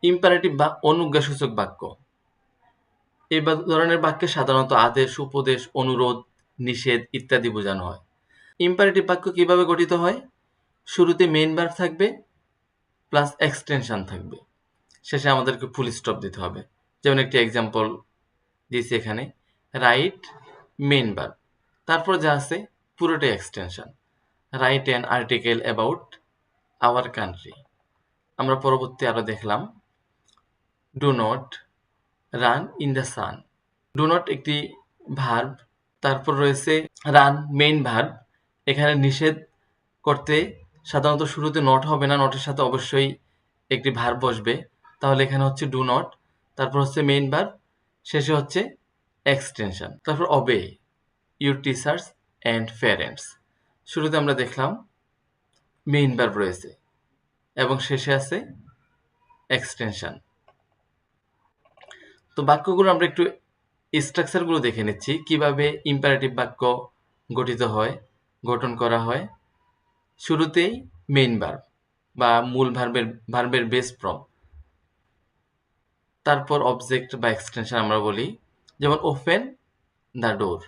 Imperative বা অনুজ্ঞাসূচক বাক্য। এই ধরনের বাক্যে সাধারণত আদেশ, উপদেশ, অনুরোধ, নিষেধ ইত্যাদি বোঝানো হয়। ইম্পারেটিভ বাক্য কিভাবে গঠিত হয়? শুরুতে মেইন ভার্ব থাকবে প্লাস এক্সটেনশন থাকবে, শেষে আমাদেরকে ফুল স্টপ দিতে হবে। যেমন একটি এক্সাম্পল দিয়েছি এখানে, রাইট মেইন ভার্ব, তারপর যা আছে পুরোটাই extension. Write an article about our country. আমরা পরবর্তী আরো দেখলাম, do not run in the sun. Do not একটি ভার্ব, তারপর রয়েছে রান মেইন ভার্ব। এখানে নিষেধ করতে সাধারণত শুরুতে নট হবে না, নটের সাথে অবশ্যই একটি ভার্ব বসবে, তাহলে এখানে হচ্ছে ডু নট, তারপর হচ্ছে মেইন ভার্ব, শেষে হচ্ছে এক্সটেনশন। তারপর অবে ইউর টিচার্স অ্যান্ড প্যারেন্টস। শুরুতে আমরা দেখলাম মেইন ভার্ব রয়েছে এবং শেষে আছে এক্সটেনশন। তো বাক্যগুলো আমরা একটু স্ট্রাকচারগুলো দেখে নিচ্ছি, কিভাবে ইম্পারেটিভ বাক্য গঠিত হয়, গঠন করা হয়। শুরুতেই মেইন ভার্ব বা মূল ভার্বের বেস ফর্ম, তারপর অবজেক্ট বা এক্সটেনশন আমরা বলি। যেমন ওপেন দ্য ডোর,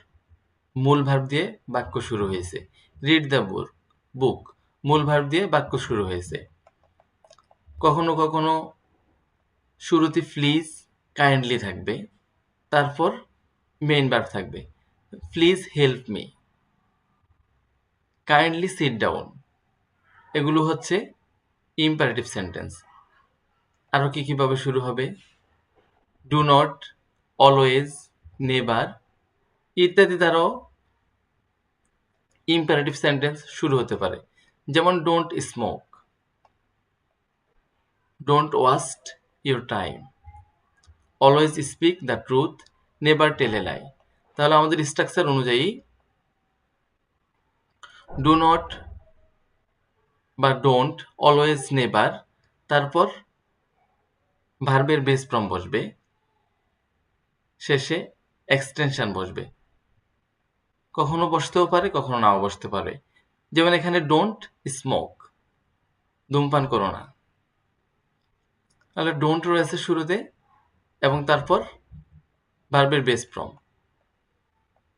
মূল ভার্ব দিয়ে বাক্য শুরু হয়েছে। রিড দ্য বুক, মূল ভার্ব দিয়ে বাক্য শুরু হয়েছে। কখনো কখনো শুরুতে প্লিজ কাইন্ডলি থাকবে, তারপর মেইন ভার্ব থাকবে। Please help me, kindly sit down, এগুলো হচ্ছে ইম্পারেটিভ সেন্টেন্স। আরো কি কিভাবে শুরু হবে? ডু নট, অলওয়েজ, নেভার ইত্যাদি দ্বারাও ইম্পারেটিভ সেন্টেন্স শুরু হতে পারে। যেমন don't smoke, don't waste your time, always speak the truth, never tell a lie. তাহলে আমাদের স্ট্রাকচার অনুযায়ী ডু নট বা ডোন্ট, অলওয়েজ, নেভার, তারপর ভার্বের বেস ফর্ম বসবে, শেষে এক্সটেনশন বসবে। কখনো বসতেও পারে, কখনো নাও বসতে পারে। যেমন এখানে ডোন্ট স্মোক, ধূমপান করো না, তাহলে ডোন্ট রয়েছে শুরুতে এবং তারপর ভার্বের বেস ফর্ম।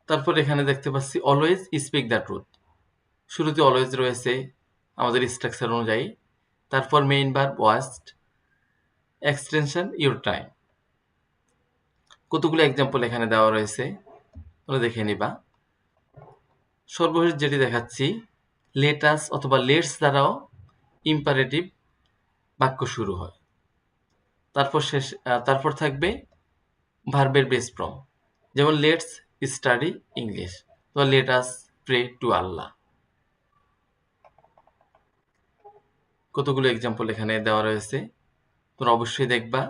তারপর এখানে দেখতে পাচ্ছি অলওয়েজ স্পিক দ্য ট্রুথ, শুরুতে অলওয়েজ রয়েছে আমাদের স্ট্রাকচার অনুযায়ী, তারপর main verb waste, extension your time. কতগুলো এক্সাম্পল এখানে দেওয়া রয়েছে, তোমরা দেখে নিবা। সর্বশেষ যেটি দেখাচ্ছি, লেটাস অথবা লেটস দ্বারাও ইম্পারেটিভ বাক্য শুরু হয়। তারপর থাকবে ভার্বের বেস ফর্ম। যেমন লেটস স্টাডি ইংলিশ, তো লেটাস প্রে টু আল্লাহ। কতগুলো এক্সাম্পল এখানে দেওয়া রয়েছে, তোমরা অবশ্যই দেখবা।